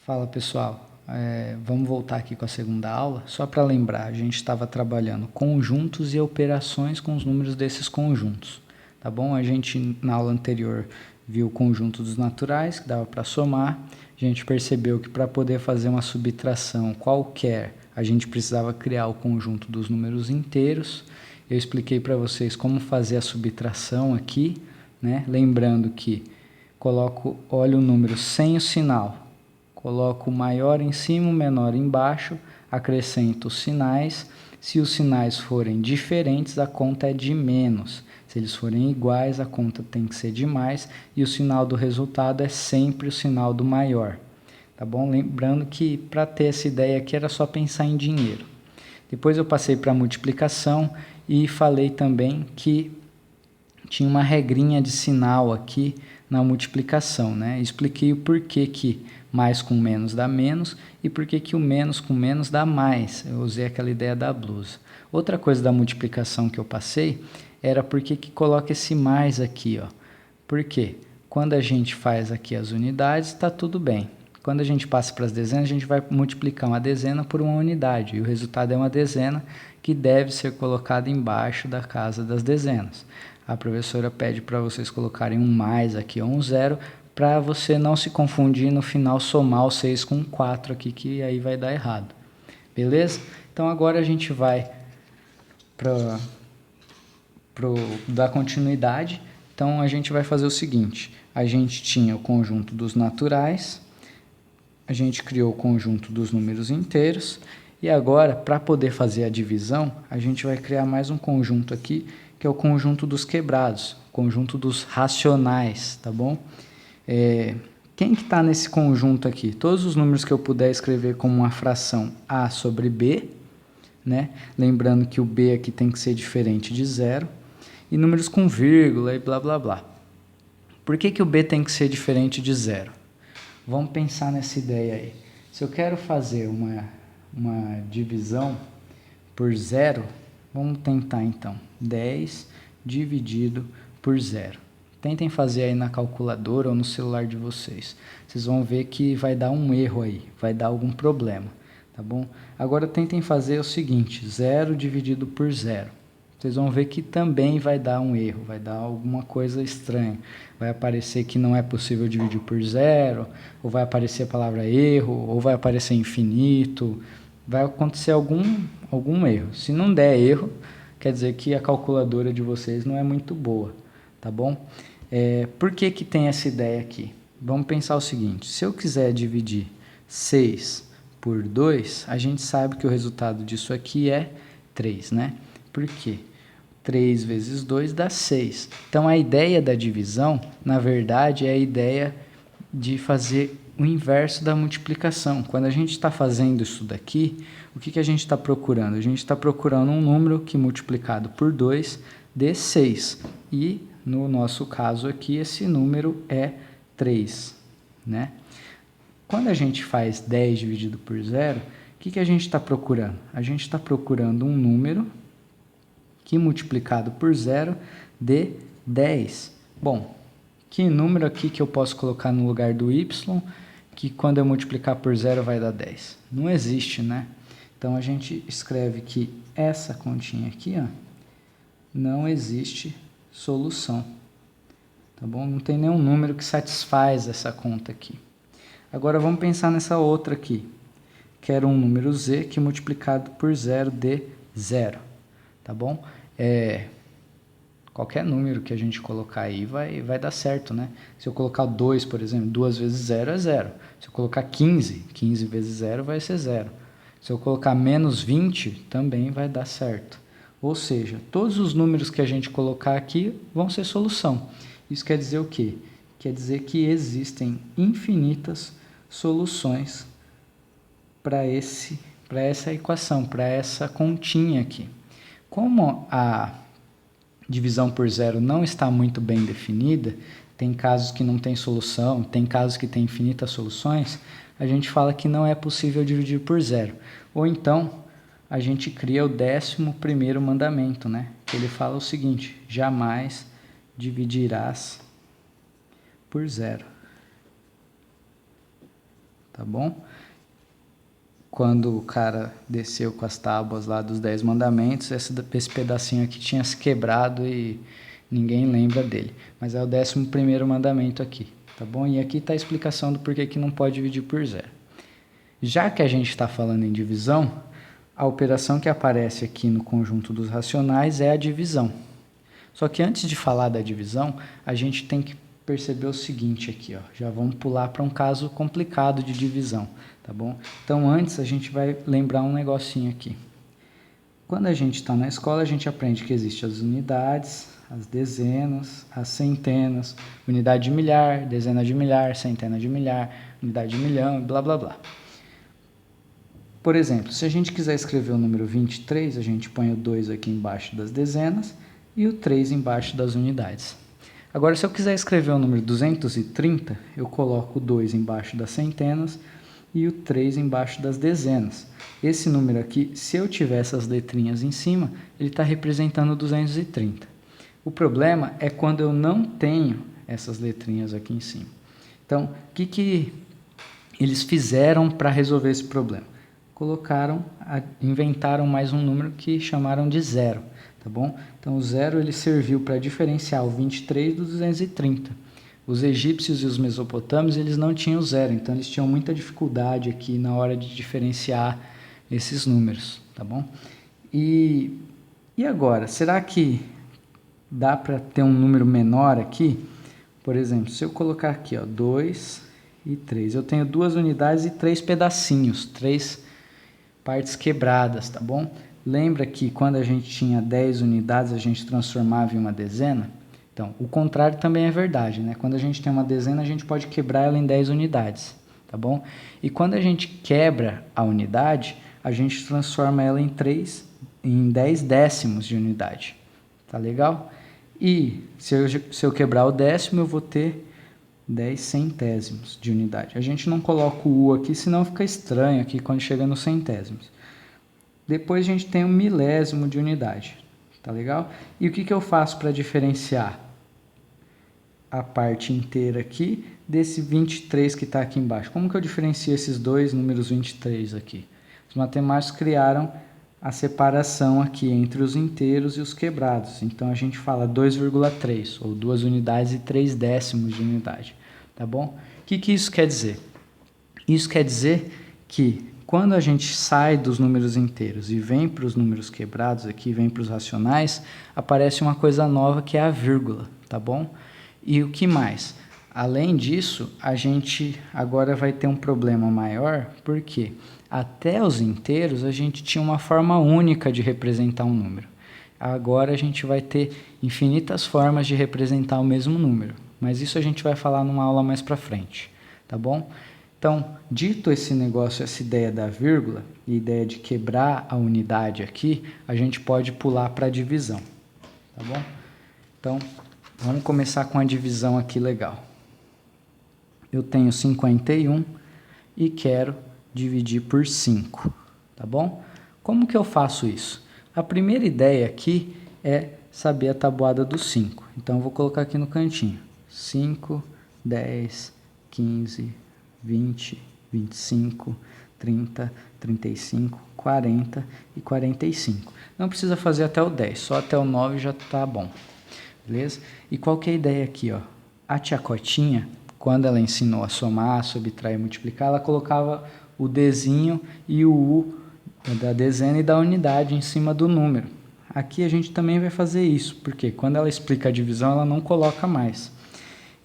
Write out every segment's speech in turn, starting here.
Fala pessoal, vamos voltar aqui com a segunda aula. Só para lembrar, a gente estava trabalhando conjuntos e operações com os números desses conjuntos, tá bom? A gente na aula anterior viu o conjunto dos naturais, que dava para somar. A gente percebeu que para poder fazer uma subtração qualquer, a gente precisava criar o conjunto dos números inteiros. Eu expliquei para vocês como fazer a subtração aqui, né? Lembrando que olho o número sem o sinal, coloco o maior em cima, o menor embaixo, acrescento os sinais. Se os sinais forem diferentes, a conta é de menos. Se eles forem iguais, a conta tem que ser de mais. E o sinal do resultado é sempre o sinal do maior. Tá bom? Lembrando que para ter essa ideia aqui era só pensar em dinheiro. Depois eu passei para a multiplicação e falei também que tinha uma regrinha de sinal aqui na multiplicação, né? Expliquei o porquê que mais com menos dá menos e porquê que o menos com menos dá mais. Eu usei aquela ideia da blusa. Outra coisa da multiplicação que eu passei era porque que coloca esse mais aqui, ó. Por quê? Quando a gente faz aqui as unidades, está tudo bem. Quando a gente passa para as dezenas, a gente vai multiplicar uma dezena por uma unidade. E o resultado é uma dezena que deve ser colocada embaixo da casa das dezenas. A professora pede para vocês colocarem um mais aqui ou um zero, para você não se confundir no final somar o 6 com 4 aqui, que aí vai dar errado. Beleza? Então agora a gente vai para dar continuidade. Então a gente vai fazer o seguinte: a gente tinha o conjunto dos naturais, a gente criou o conjunto dos números inteiros, e agora, para poder fazer a divisão, a gente vai criar mais um conjunto aqui, que é o conjunto dos quebrados, conjunto dos racionais, tá bom? Quem que está nesse conjunto aqui? Todos os números que eu puder escrever como uma fração A sobre B, né? Lembrando que o B aqui tem que ser diferente de zero, e números com vírgula e blá blá blá. Por que o B tem que ser diferente de zero? Vamos pensar nessa ideia aí. Se eu quero fazer uma divisão por zero, vamos tentar então. 10 dividido por zero. Tentem fazer aí na calculadora ou no celular de vocês. Vocês vão ver que vai dar um erro aí, vai dar algum problema, tá bom? Agora tentem fazer o seguinte, 0 dividido por zero. Vocês vão ver que também vai dar um erro, vai dar alguma coisa estranha. Vai aparecer que não é possível dividir por zero, ou vai aparecer a palavra erro, ou vai aparecer infinito. Vai acontecer algum erro. Se não der erro, quer dizer que a calculadora de vocês não é muito boa, tá bom? Por que tem essa ideia aqui? Vamos pensar o seguinte, se eu quiser dividir 6 por 2, a gente sabe que o resultado disso aqui é 3, né? Por quê? 3 vezes 2 dá 6. Então, a ideia da divisão, na verdade, é a ideia de fazer o inverso da multiplicação. Quando a gente está fazendo isso daqui, o que a gente está procurando? A gente está procurando um número que multiplicado por 2 dê 6. E, no nosso caso aqui, esse número é 3, né? Quando a gente faz 10 dividido por zero, o que a gente está procurando? A gente está procurando um número que multiplicado por zero dê 10. Bom, que número aqui que eu posso colocar no lugar do y, que quando eu multiplicar por zero vai dar 10? Não existe, né? Então, a gente escreve que essa continha aqui, ó, não existe solução, tá bom? Não tem nenhum número que satisfaz essa conta aqui. Agora, vamos pensar nessa outra aqui. Quero um número z que multiplicado por zero dê 0, tá bom? Qualquer número que a gente colocar aí vai dar certo, né? Se eu colocar 2, por exemplo, 2 vezes 0 é 0. Se eu colocar 15, 15 vezes 0 vai ser 0. Se eu colocar menos 20, também vai dar certo. Ou seja, todos os números que a gente colocar aqui vão ser solução. Isso quer dizer o quê? Quer dizer que existem infinitas soluções para essa equação, para essa continha aqui. Como a divisão por zero não está muito bem definida, tem casos que não tem solução, tem casos que tem infinitas soluções, a gente fala que não é possível dividir por zero. Ou então, a gente cria o 11º mandamento, né? Ele fala o seguinte, jamais dividirás por zero. Tá tá bom? Quando o cara desceu com as tábuas lá dos 10 mandamentos, esse pedacinho aqui tinha se quebrado e ninguém lembra dele. Mas é o 11º mandamento aqui, tá bom? E aqui está a explicação do porquê que não pode dividir por zero. Já que a gente está falando em divisão, a operação que aparece aqui no conjunto dos racionais é a divisão. Só que antes de falar da divisão, a gente tem que perceber o seguinte aqui, ó. Já vamos pular para um caso complicado de divisão, tá bom? Então antes a gente vai lembrar um negocinho aqui. Quando a gente está na escola, a gente aprende que existem as unidades, as dezenas, as centenas, unidade de milhar, dezena de milhar, centena de milhar, unidade de milhão, blá blá blá. Por exemplo, se a gente quiser escrever o número 23, a gente põe o 2 aqui embaixo das dezenas e o 3 embaixo das unidades. Agora, se eu quiser escrever o número 230, eu coloco o 2 embaixo das centenas e o 3 embaixo das dezenas. Esse número aqui, se eu tiver essas letrinhas em cima, ele está representando 230. O problema é quando eu não tenho essas letrinhas aqui em cima. Então, o que eles fizeram para resolver esse problema? Inventaram mais um número que chamaram de zero, tá bom? Então, o zero ele serviu para diferenciar o 23 do 230. Os egípcios e os mesopotâmios, eles não tinham zero, então eles tinham muita dificuldade aqui na hora de diferenciar esses números, tá bom? E agora, será que dá para ter um número menor aqui? Por exemplo, se eu colocar aqui, ó, 2 e 3, eu tenho 2 unidades e 3 pedacinhos, 3 partes quebradas, tá bom? Lembra que quando a gente tinha 10 unidades, a gente transformava em uma dezena? Então, o contrário também é verdade, né? Quando a gente tem uma dezena, a gente pode quebrar ela em 10 unidades, tá bom? E quando a gente quebra a unidade, a gente transforma ela em 10 décimos de unidade, tá legal? E se eu quebrar o décimo, eu vou ter 10 centésimos de unidade. A gente não coloca o U aqui, senão fica estranho aqui quando chega nos centésimos. Depois a gente tem um milésimo de unidade, tá legal? E o que eu faço para diferenciar a parte inteira aqui desse 23 que está aqui embaixo? Como que eu diferencio esses dois números 23 aqui? Os matemáticos criaram a separação aqui entre os inteiros e os quebrados. Então a gente fala 2,3 ou 2 unidades e 3 décimos de unidade, tá bom? O que isso quer dizer? Isso quer dizer que quando a gente sai dos números inteiros e vem para os números quebrados aqui, vem para os racionais, aparece uma coisa nova que é a vírgula, tá bom? E o que mais? Além disso, a gente agora vai ter um problema maior, porque até os inteiros a gente tinha uma forma única de representar um número. Agora a gente vai ter infinitas formas de representar o mesmo número, mas isso a gente vai falar numa aula mais para frente, tá bom? Então, dito esse negócio, essa ideia da vírgula e ideia de quebrar a unidade aqui, a gente pode pular para a divisão, tá bom? Então, vamos começar com a divisão aqui legal. Eu tenho 51 e quero dividir por 5, tá bom? Como que eu faço isso? A primeira ideia aqui é saber a tabuada dos 5. Então, eu vou colocar aqui no cantinho. 5, 10, 15, 20, 25, 30, 35, 40 e 45. Não precisa fazer até o 10, só até o 9 já tá bom, beleza? E qual que é a ideia aqui, ó? A tia Cotinha, quando ela ensinou a somar, subtrair e multiplicar, ela colocava o Dzinho e o U da dezena e da unidade em cima do número. Aqui a gente também vai fazer isso, porque quando ela explica a divisão, ela não coloca mais.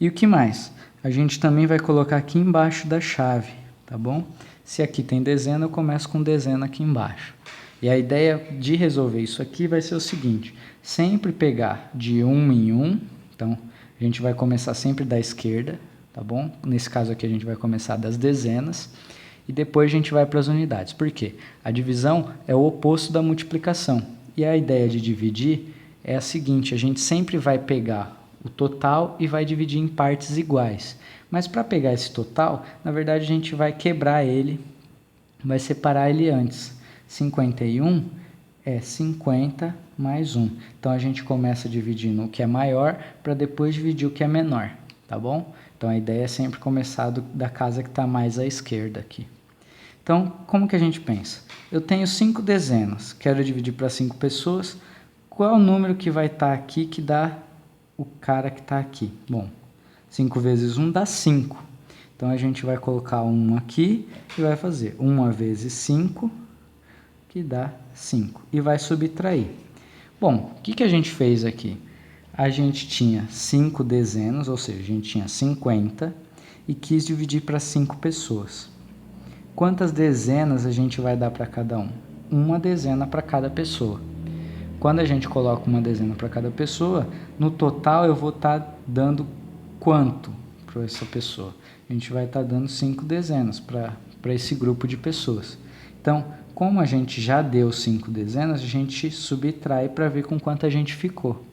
E o que mais? A gente também vai colocar aqui embaixo da chave, tá bom? Se aqui tem dezena, eu começo com dezena aqui embaixo. E a ideia de resolver isso aqui vai ser o seguinte, sempre pegar de 1 em 1, então a gente vai começar sempre da esquerda, tá bom? Nesse caso aqui a gente vai começar das dezenas e depois a gente vai para as unidades. Por quê? A divisão é o oposto da multiplicação. E a ideia de dividir é a seguinte, a gente sempre vai pegar o total e vai dividir em partes iguais. Mas para pegar esse total, na verdade a gente vai quebrar ele, vai separar ele antes. 51 é 50 mais 1. Então a gente começa dividindo o que é maior para depois dividir o que é menor, tá bom? Então, a ideia é sempre começar da casa que está mais à esquerda aqui. Então, como que a gente pensa? Eu tenho 5 dezenas, quero dividir para 5 pessoas. Qual é o número que vai estar aqui que dá o cara que está aqui? Bom, 5 vezes 1 dá 5. Então, a gente vai colocar 1 aqui e vai fazer 1 vezes 5, que dá 5. E vai subtrair. Bom, o que a gente fez aqui? A gente tinha 5 dezenas, ou seja, a gente tinha 50 e quis dividir para 5 pessoas. Quantas dezenas a gente vai dar para cada um? Uma dezena para cada pessoa. Quando a gente coloca uma dezena para cada pessoa, no total eu vou estar dando quanto para essa pessoa? A gente vai estar dando 5 dezenas para esse grupo de pessoas. Então, como a gente já deu 5 dezenas, a gente subtrai para ver com quanto a gente ficou.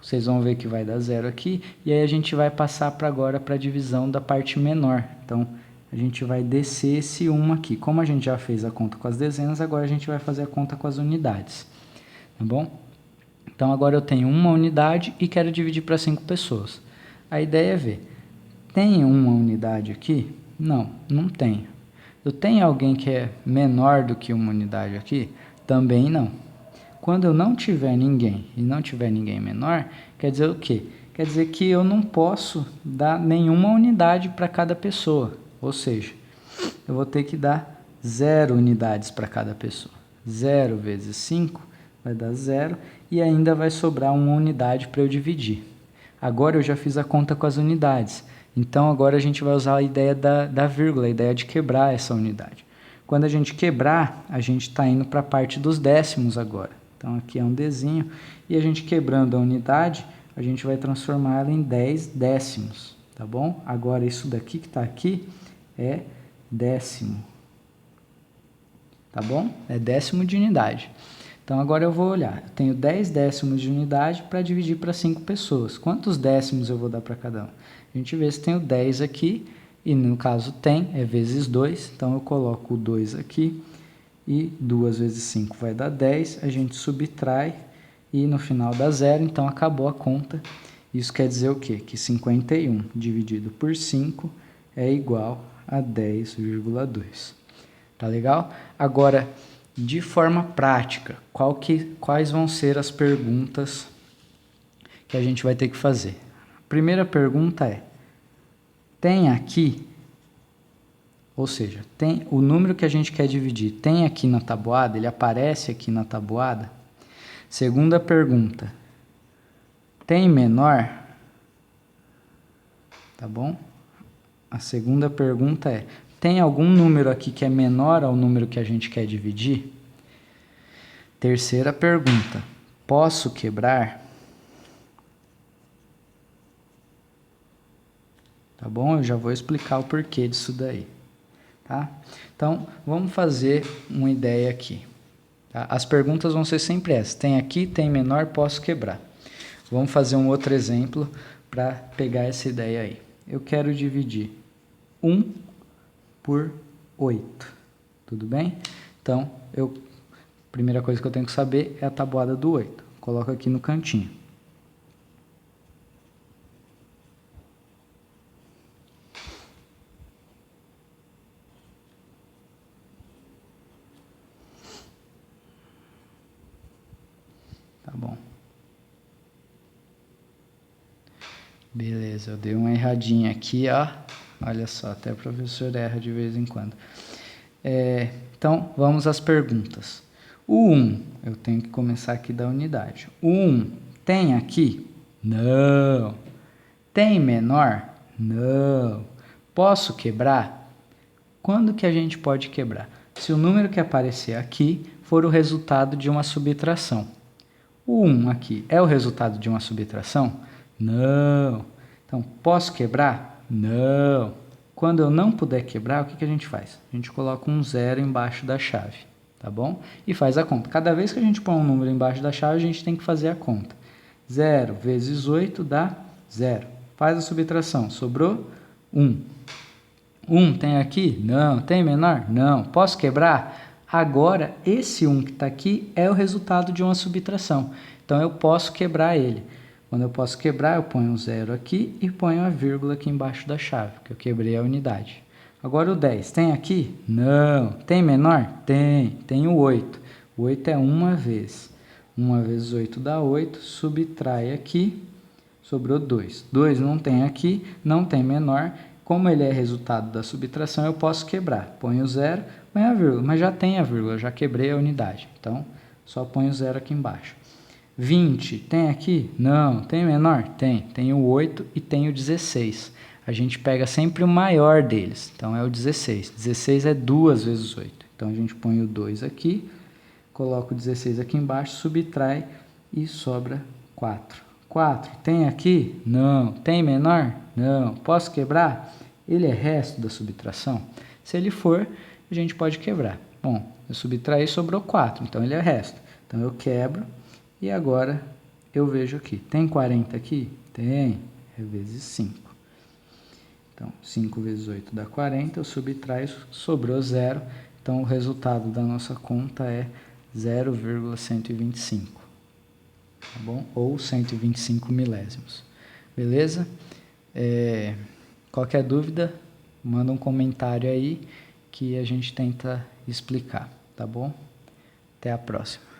Vocês vão ver que vai dar 0 aqui, e aí a gente vai passar para agora para a divisão da parte menor. Então, a gente vai descer esse 1 aqui. Como a gente já fez a conta com as dezenas, agora a gente vai fazer a conta com as unidades. Tá bom? Então, agora eu tenho uma unidade e quero dividir para 5 pessoas. A ideia é ver, tem uma unidade aqui? Não, não tenho. Eu tenho alguém que é menor do que uma unidade aqui? Também não. Quando eu não tiver ninguém e não tiver ninguém menor, quer dizer o quê? Quer dizer que eu não posso dar nenhuma unidade para cada pessoa. Ou seja, eu vou ter que dar 0 unidades para cada pessoa. 0 vezes 5 vai dar 0 e ainda vai sobrar uma unidade para eu dividir. Agora eu já fiz a conta com as unidades. Então, agora a gente vai usar a ideia da vírgula, a ideia de quebrar essa unidade. Quando a gente quebrar, a gente está indo para a parte dos décimos agora. Então, aqui é um dezinho. E a gente quebrando a unidade, a gente vai transformar ela em 10 décimos. Tá bom? Agora, isso daqui que está aqui é décimo. Tá bom? É décimo de unidade. Então, agora eu vou olhar. Eu tenho 10 décimos de unidade para dividir para 5 pessoas. Quantos décimos eu vou dar para cada um? A gente vê se tem o 10 aqui, e no caso tem, é vezes 2, então eu coloco o 2 aqui, e 2 vezes 5 vai dar 10, a gente subtrai, e no final dá 0, então acabou a conta. Isso quer dizer o quê? Que 51 dividido por 5 é igual a 10,2. Tá legal? Agora, de forma prática, quais vão ser as perguntas que a gente vai ter que fazer? A primeira pergunta é, tem aqui, ou seja, tem o número que a gente quer dividir, tem aqui na tabuada, ele aparece aqui na tabuada? Segunda pergunta, tem menor? Tá bom? A segunda pergunta é, tem algum número aqui que é menor ao número que a gente quer dividir? Terceira pergunta, posso quebrar? Tá bom? Eu já vou explicar o porquê disso daí. Tá? Então, vamos fazer uma ideia aqui. Tá? As perguntas vão ser sempre essas. Tem aqui, tem menor, posso quebrar. Vamos fazer um outro exemplo para pegar essa ideia aí. Eu quero dividir 1 por 8. Tudo bem? Então, a primeira coisa que eu tenho que saber é a tabuada do 8. Coloco aqui no cantinho. Tá bom. Beleza, eu dei uma erradinha aqui, ó. Olha só, até o professor erra de vez em quando. Então, vamos às perguntas. O 1, eu tenho que começar aqui da unidade. O 1 tem aqui? Não. Tem menor? Não. Posso quebrar? Quando que a gente pode quebrar? Se o número que aparecer aqui for o resultado de uma subtração. O 1 aqui é o resultado de uma subtração? Não. Então, posso quebrar? Não. Quando eu não puder quebrar, o que a gente faz? A gente coloca um 0 embaixo da chave, tá bom? E faz a conta. Cada vez que a gente põe um número embaixo da chave, a gente tem que fazer a conta. 0 vezes 8 dá 0. Faz a subtração. Sobrou 1. 1 tem aqui? Não. Tem menor? Não. Posso quebrar? Agora, esse 1 que está aqui é o resultado de uma subtração. Então, eu posso quebrar ele. Quando eu posso quebrar, eu ponho um 0 aqui e ponho a vírgula aqui embaixo da chave, que eu quebrei a unidade. Agora o 10, tem aqui? Não. Tem menor? Tem. Tem o 8. O 8 é uma vez. 1 vezes 8 dá 8, subtrai aqui, sobrou 2. 2 não tem aqui, não tem menor. Como ele é resultado da subtração, eu posso quebrar. Ponho o 0, ponho a vírgula, mas já tem a vírgula, já quebrei a unidade. Então, só ponho o 0 aqui embaixo. 20, tem aqui? Não. Tem menor? Tem. Tem o 8 e tem o 16. A gente pega sempre o maior deles. Então, é o 16. 16 é 2 vezes 8. Então, a gente põe o 2 aqui, coloca o 16 aqui embaixo, subtrai e sobra 4. 4, tem aqui? Não. Tem menor? Não. Posso quebrar? Ele é resto da subtração? Se ele for, a gente pode quebrar. Bom, eu subtraí, sobrou 4, então ele é resto. Então, eu quebro. E agora eu vejo aqui, tem 40 aqui? Tem, é vezes 5. Então, 5 vezes 8 dá 40, eu subtraio, sobrou 0. Então, o resultado da nossa conta é 0,125, tá bom? Ou 125 milésimos. Beleza? Qualquer dúvida, manda um comentário aí que a gente tenta explicar, tá bom? Até a próxima.